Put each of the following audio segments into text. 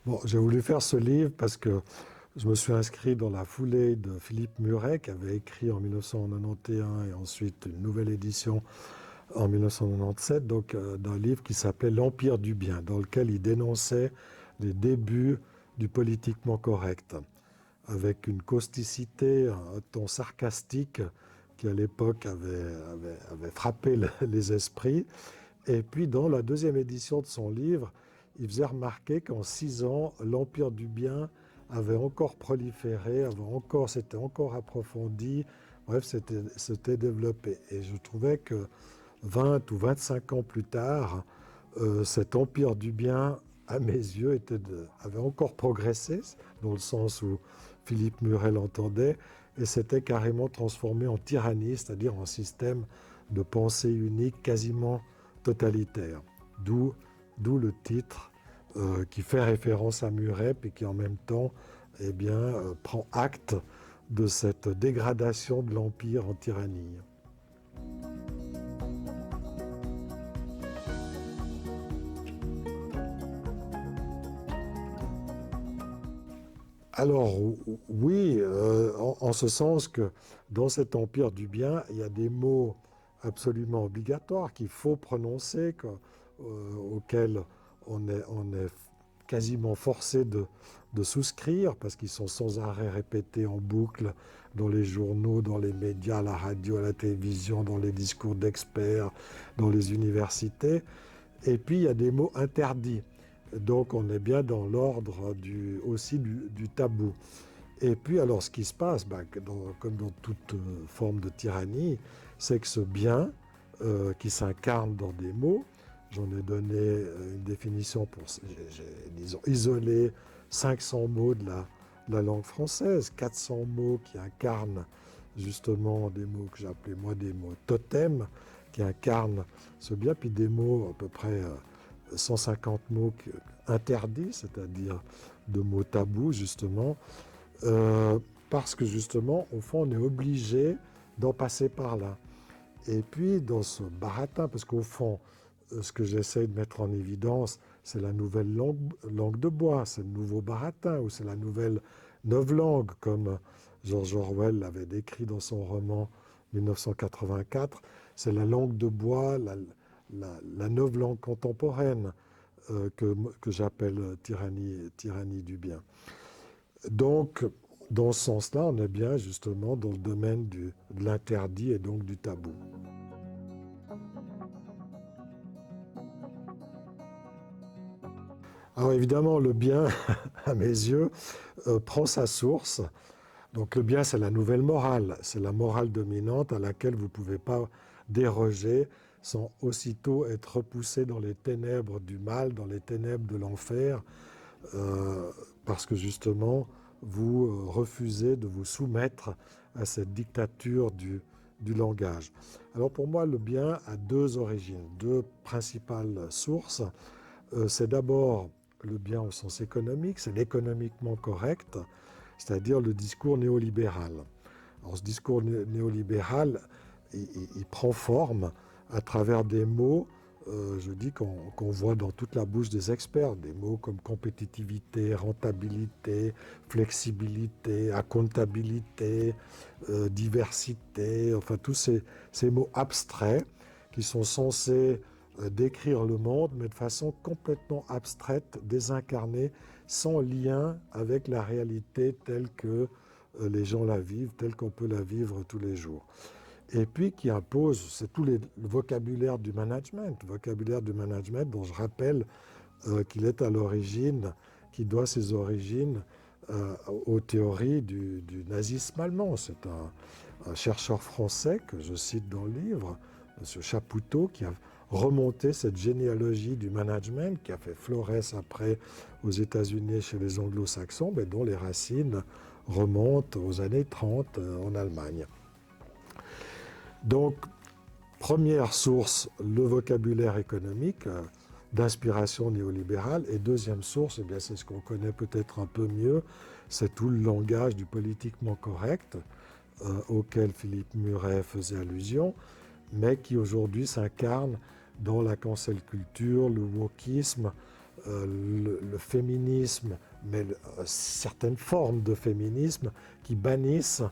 Bon, j'ai voulu faire ce livre parce que je me suis inscrit dans la foulée de Philippe Muret, qui avait écrit en 1991 et ensuite une nouvelle édition en 1997, donc d'un livre qui s'appelait L'Empire du bien, dans lequel il dénonçait les débuts du politiquement correct, avec une causticité, un ton sarcastique qui à l'époque avait frappé les esprits. Et puis dans la deuxième édition de son livre, il faisait remarquer qu'en 6 ans, l'Empire du bien avait encore proliféré, s'était encore approfondi, bref, s'était développé. Et je trouvais que 20 ou 25 ans plus tard, cet empire du bien, à mes yeux, avait encore progressé, dans le sens où Philippe Muret l'entendait, et s'était carrément transformé en tyrannie, c'est-à-dire en système de pensée unique quasiment totalitaire. D'où le titre qui fait référence à Muret, et qui en même temps prend acte de cette dégradation de l'empire en tyrannie. Alors oui, en ce sens que dans cet empire du bien, il y a des mots absolument obligatoires qu'il faut prononcer, auxquels on est quasiment forcé de souscrire, parce qu'ils sont sans arrêt répétés en boucle dans les journaux, dans les médias, à la radio, à la télévision, dans les discours d'experts, dans les universités. Et puis il y a des mots interdits. Donc on est bien dans l'ordre aussi du tabou. Et puis alors ce qui se passe, comme dans toute forme de tyrannie, c'est que ce bien qui s'incarne dans des mots, j'en ai donné une définition disons, isolé 500 mots de la langue française, 400 mots qui incarnent justement des mots que j'appelais moi des mots totems, qui incarnent ce bien, puis des mots à peu près 150 mots interdits, c'est-à-dire de mots tabous justement, parce que justement, au fond, on est obligé d'en passer par là. Et puis, dans ce baratin, parce qu'au fond, ce que j'essaie de mettre en évidence, c'est la nouvelle langue de bois, c'est le nouveau baratin, ou c'est la nouvelle novlangue, comme George Orwell l'avait décrit dans son roman 1984. C'est la langue de bois, la novlangue contemporaine que j'appelle tyrannie du bien. Donc, dans ce sens-là, on est bien justement dans le domaine de l'interdit et donc du tabou. Alors évidemment, le bien, à mes yeux, prend sa source. Donc le bien, c'est la nouvelle morale, c'est la morale dominante à laquelle vous ne pouvez pas déroger sans aussitôt être repoussé dans les ténèbres du mal, dans les ténèbres de l'enfer, parce que justement, vous refusez de vous soumettre à cette dictature du langage. Alors pour moi, le bien a deux origines, deux principales sources. C'est d'abord le bien au sens économique, c'est l'économiquement correct, c'est-à-dire le discours néolibéral. Alors ce discours néolibéral, il prend forme à travers des mots, je dis qu'on voit dans toute la bouche des experts, des mots comme compétitivité, rentabilité, flexibilité, accountabilité, diversité, enfin tous ces mots abstraits qui sont censés décrire le monde, mais de façon complètement abstraite, désincarnée, sans lien avec la réalité telle que les gens la vivent, telle qu'on peut la vivre tous les jours. Et puis qui impose, c'est tout le vocabulaire du management dont je rappelle qu'il est à l'origine, qui doit ses origines aux théories du nazisme allemand. C'est un chercheur français que je cite dans le livre, M. Chapoutot, qui a remonté cette généalogie du management qui a fait florès après aux États-Unis chez les anglo-saxons, mais dont les racines remontent aux années 30 en Allemagne. Donc, Première source, le vocabulaire économique d'inspiration néolibérale. Et deuxième source, eh bien, c'est ce qu'on connaît peut-être un peu mieux, c'est tout le langage du politiquement correct auquel Philippe Muret faisait allusion, mais qui aujourd'hui s'incarne dans la cancel culture, le wokisme, le féminisme, mais certaines formes de féminisme qui bannissent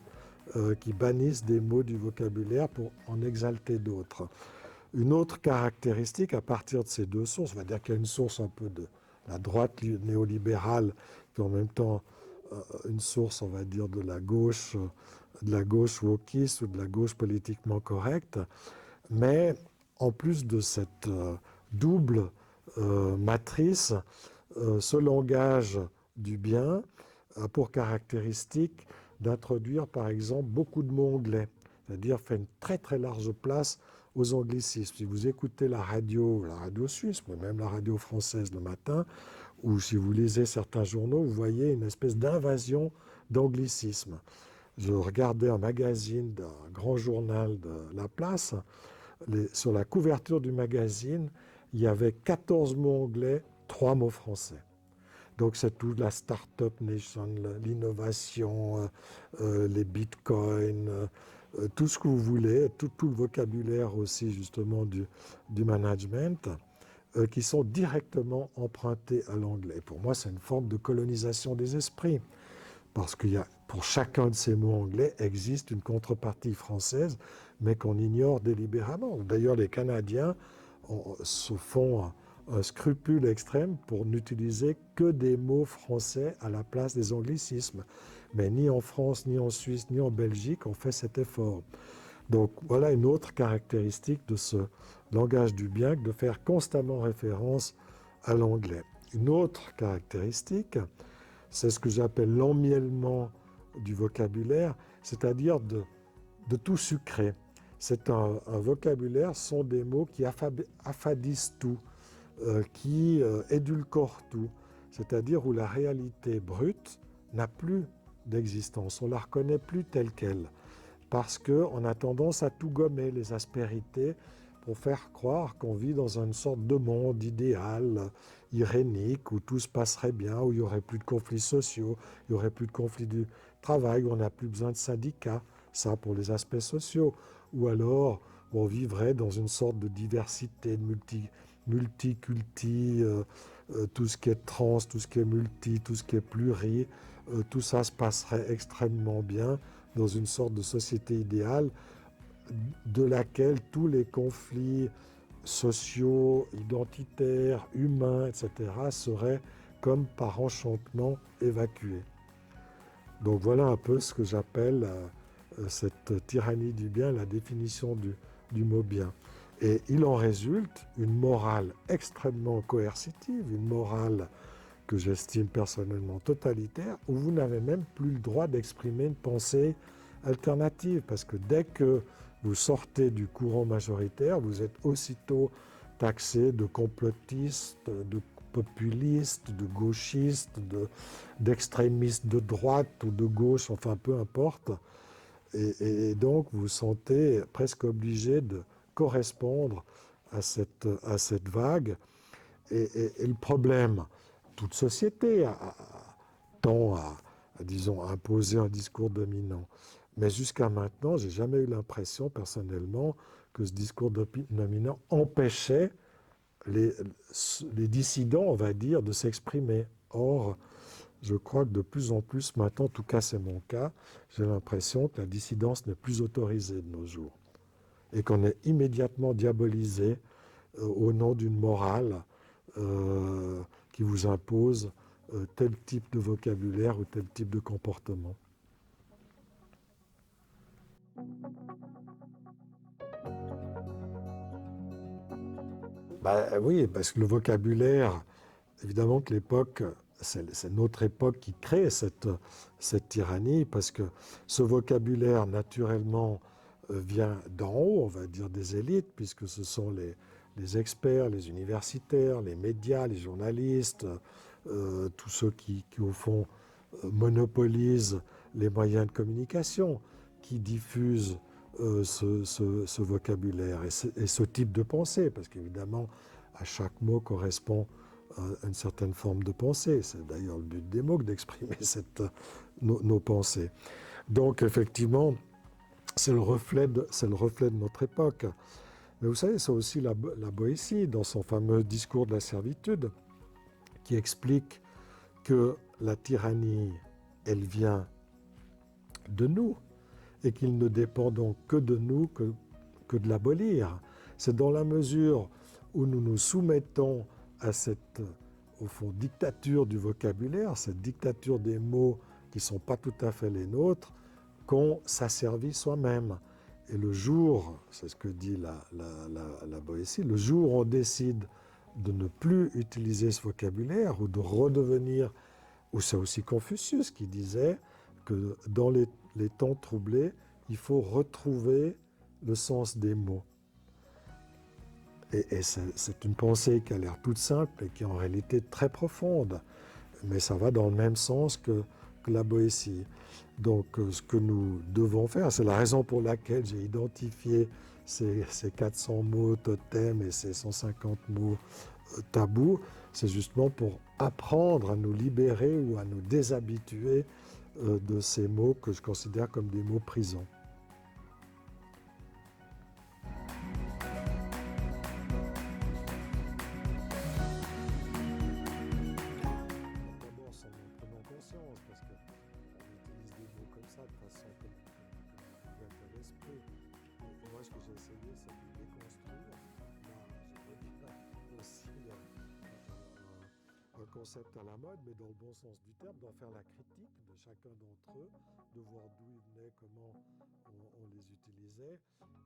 des mots du vocabulaire pour en exalter d'autres. Une autre caractéristique à partir de ces deux sources, on va dire qu'il y a une source un peu de la droite néolibérale, qui est en même temps une source, on va dire, de la gauche wokiste ou de la gauche politiquement correcte, mais en plus de cette double matrice, ce langage du bien a pour caractéristique d'introduire par exemple beaucoup de mots anglais, c'est-à-dire fait une très très large place aux anglicismes. Si vous écoutez la radio suisse, mais même la radio française le matin, ou si vous lisez certains journaux, vous voyez une espèce d'invasion d'anglicisme. Je regardais un magazine d'un grand journal de La Place. Sur la couverture du magazine, il y avait 14 mots anglais, 3 mots français. Donc c'est toute la start-up nation, l'innovation, les bitcoins, tout ce que vous voulez, tout le vocabulaire aussi justement du management, qui sont directement empruntés à l'anglais. Pour moi, c'est une forme de colonisation des esprits, parce que pour chacun de ces mots anglais existe une contrepartie française, mais qu'on ignore délibérément. D'ailleurs, les Canadiens se font un scrupule extrême pour n'utiliser que des mots français à la place des anglicismes. Mais ni en France, ni en Suisse, ni en Belgique, on fait cet effort. Donc voilà une autre caractéristique de ce langage du bien, de faire constamment référence à l'anglais. Une autre caractéristique, c'est ce que j'appelle l'emmiellement du vocabulaire, c'est-à-dire de tout sucrer. C'est un vocabulaire, sont des mots qui affadissent tout, qui édulcorent tout, c'est-à-dire où la réalité brute n'a plus d'existence, on ne la reconnaît plus telle qu'elle, parce qu'on a tendance à tout gommer, les aspérités, pour faire croire qu'on vit dans une sorte de monde idéal, irénique, où tout se passerait bien, où il n'y aurait plus de conflits sociaux, il n'y aurait plus de conflits du travail, où on n'a plus besoin de syndicats, ça pour les aspects sociaux, ou alors on vivrait dans une sorte de diversité, de multiculti, tout ce qui est trans, tout ce qui est multi, tout ce qui est pluri, tout ça se passerait extrêmement bien dans une sorte de société idéale de laquelle tous les conflits sociaux, identitaires, humains, etc. seraient comme par enchantement évacués. Donc voilà un peu ce que j'appelle cette tyrannie du bien, la définition du mot bien. Et il en résulte une morale extrêmement coercitive, une morale que j'estime personnellement totalitaire, où vous n'avez même plus le droit d'exprimer une pensée alternative, parce que dès que vous sortez du courant majoritaire, vous êtes aussitôt taxé de complotiste, de populiste, de gauchiste, d'extrémiste de droite ou de gauche, enfin peu importe. Et donc vous vous sentez presque obligé de correspondre à cette vague. Et le problème, toute société tend disons, à imposer un discours dominant. Mais jusqu'à maintenant, je n'ai jamais eu l'impression, personnellement, que ce discours dominant empêchait les dissidents, on va dire, de s'exprimer. Or, je crois que de plus en plus, maintenant, en tout cas c'est mon cas, j'ai l'impression que la dissidence n'est plus autorisée de nos jours. Et qu'on est immédiatement diabolisé au nom d'une morale qui vous impose tel type de vocabulaire ou tel type de comportement. Oui, parce que le vocabulaire, évidemment que l'époque, c'est notre époque qui crée cette tyrannie, parce que ce vocabulaire, naturellement, vient d'en haut, on va dire des élites, puisque ce sont les experts, les universitaires, les médias, les journalistes, tous ceux qui au fond, monopolisent les moyens de communication, qui diffusent ce vocabulaire et ce type de pensée, parce qu'évidemment, à chaque mot correspond à une certaine forme de pensée. C'est d'ailleurs le but des mots que d'exprimer nos pensées. Donc effectivement, c'est le reflet de notre époque. Mais vous savez, c'est aussi la Boétie, dans son fameux discours de la servitude, qui explique que la tyrannie, elle vient de nous, et qu'il ne dépend donc que de nous que de l'abolir. C'est dans la mesure où nous nous soumettons à cette, au fond, dictature du vocabulaire, cette dictature des mots qui ne sont pas tout à fait les nôtres, qu'on s'asservit soi-même. Et le jour, c'est ce que dit la Boétie, le jour où on décide de ne plus utiliser ce vocabulaire ou de redevenir, ou c'est aussi Confucius qui disait que dans les temps troublés, il faut retrouver le sens des mots. Et c'est une pensée qui a l'air toute simple et qui est en réalité très profonde. Mais ça va dans le même sens que la Boétie. Donc ce que nous devons faire, c'est la raison pour laquelle j'ai identifié ces 400 mots totems et ces 150 mots tabous, c'est justement pour apprendre à nous libérer ou à nous déshabituer de ces mots que je considère comme des mots prison. D'abord, en prenant conscience, parce qu'on utilise des mots comme ça de façon comme ouverte à l'esprit. Et moi, ce que j'ai essayé, c'est de déconstruire. Là, je aussi un concept à la mode, mais dans le bon sens du terme, d'en faire la critique de chacun d'entre eux, de voir d'où ils venaient, comment on les utilisait.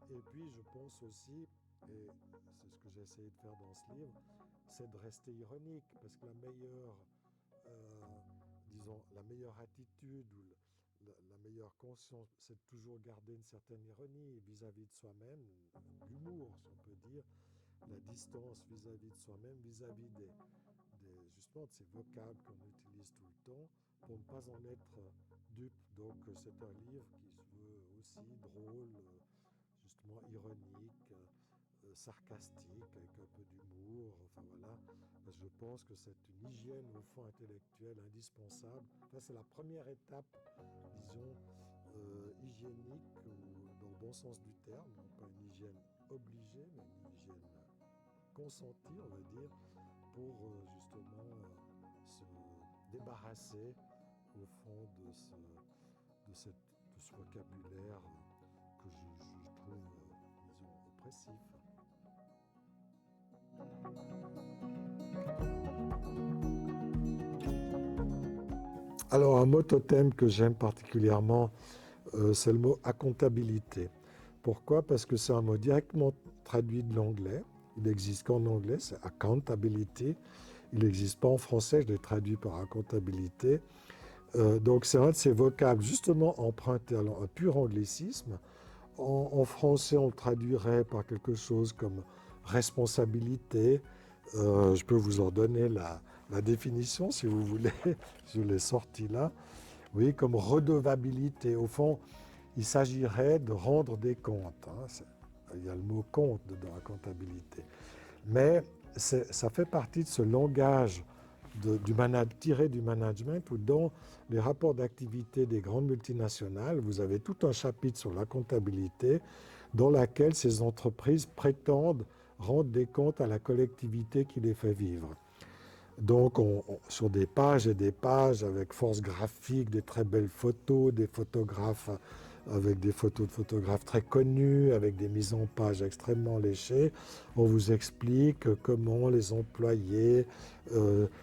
Et puis, je pense aussi, et c'est ce que j'ai essayé de faire dans ce livre, c'est de rester ironique, parce que la meilleure attitude ou la meilleure conscience, c'est de toujours garder une certaine ironie vis-à-vis de soi-même, l'humour, si on peut dire, la distance vis-à-vis de soi-même, vis-à-vis justement de ces vocables qu'on utilise tout le temps, pour ne pas en être dupe. Donc c'est un livre qui se veut aussi drôle, justement ironique, sarcastique, avec un peu d'humour, enfin voilà. Je pense que c'est une hygiène au fond intellectuelle indispensable. Enfin, c'est la première étape, disons, hygiénique, dans le bon sens du terme, non pas une hygiène obligée, mais une hygiène consentie, on va dire, pour justement se débarrasser au fond de ce vocabulaire que je trouve, disons, oppressif. Alors un mot totem que j'aime particulièrement, c'est le mot accontabilité. Pourquoi? Parce que c'est un mot directement traduit de l'anglais. Il n'existe qu'en anglais, c'est accountability. Il n'existe pas en français, je l'ai traduit par accountabilité. Donc c'est un de ces vocables justement emprunté à un pur anglicisme. En français, on le traduirait par quelque chose comme responsabilité. Je peux vous en donner la définition si vous voulez. Je l'ai sorti là. Oui, comme redevabilité. Au fond, il s'agirait de rendre des comptes. Il y a le mot compte dans la comptabilité. Mais ça fait partie de ce langage tiré du management où dans les rapports d'activité des grandes multinationales, vous avez tout un chapitre sur la comptabilité dans laquelle ces entreprises prétendent rendre des comptes à la collectivité qui les fait vivre. Donc, sur des pages et des pages avec force graphique, des très belles photos, des photographes avec des photos de photographes très connus, avec des mises en page extrêmement léchées, on vous explique comment les employés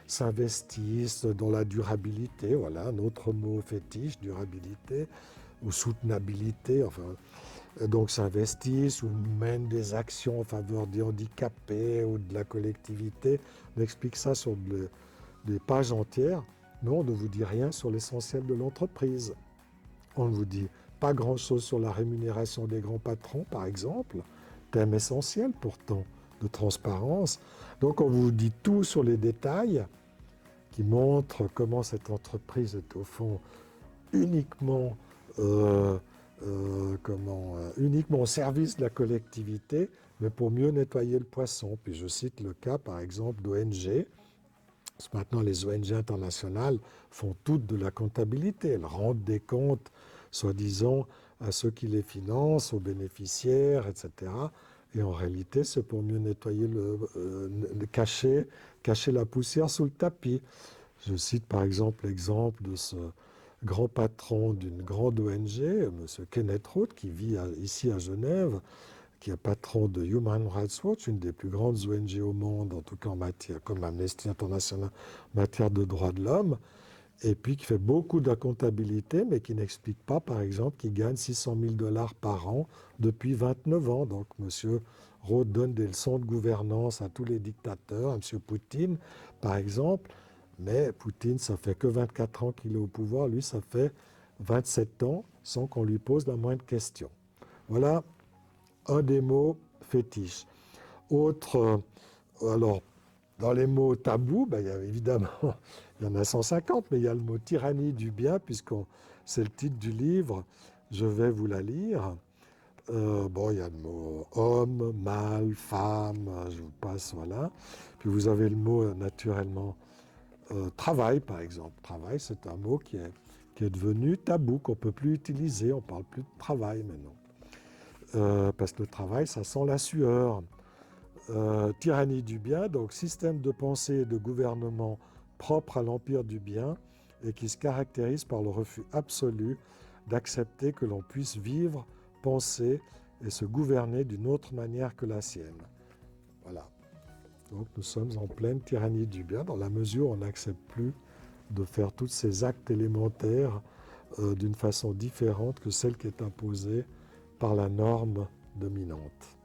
s'investissent dans la durabilité, voilà, un autre mot fétiche, durabilité, ou soutenabilité, enfin, donc s'investissent ou mènent des actions en faveur des handicapés ou de la collectivité. On explique ça sur des pages entières, mais on ne vous dit rien sur l'essentiel de l'entreprise. On ne vous dit pas grand-chose sur la rémunération des grands patrons, par exemple, thème essentiel pourtant de transparence. Donc on vous dit tout sur les détails qui montrent comment cette entreprise est au fond uniquement uniquement au service de la collectivité, mais pour mieux nettoyer le poisson. Puis je cite le cas, par exemple, d'ONG. Parce que maintenant, les ONG internationales font toutes de la comptabilité. Elles rendent des comptes, soi-disant, à ceux qui les financent, aux bénéficiaires, etc. Et en réalité, c'est pour mieux nettoyer, cacher la poussière sous le tapis. Je cite par exemple l'exemple de ce grand patron d'une grande ONG, M. Kenneth Roth, qui vit ici à Genève, qui est patron de Human Rights Watch, une des plus grandes ONG au monde, en tout cas en matière, comme Amnesty International, en matière de droits de l'homme, et puis qui fait beaucoup de la comptabilité, mais qui n'explique pas, par exemple, qu'il gagne 600 000 dollars par an depuis 29 ans. Donc, M. Roth donne des leçons de gouvernance à tous les dictateurs, à M. Poutine, par exemple, mais Poutine, ça fait que 24 ans qu'il est au pouvoir, lui, ça fait 27 ans sans qu'on lui pose la moindre question. Voilà un des mots fétiches. Autre, alors, dans les mots tabous, ben, il y a, évidemment, il y en a 150, mais il y a le mot tyrannie du bien, puisque c'est le titre du livre. Je vais vous la lire. Bon, il y a le mot homme, mâle, femme, je vous passe, voilà. Puis vous avez le mot, naturellement, travail, par exemple. Travail, c'est un mot qui est devenu tabou, qu'on ne peut plus utiliser. On ne parle plus de travail maintenant. Parce que le travail, ça sent la sueur. Tyrannie du bien, donc système de pensée et de gouvernement propre à l'empire du bien et qui se caractérise par le refus absolu d'accepter que l'on puisse vivre, penser et se gouverner d'une autre manière que la sienne. Voilà. Donc nous sommes en pleine tyrannie du bien dans la mesure où on n'accepte plus de faire tous ces actes élémentaires d'une façon différente que celle qui est imposée par la norme dominante.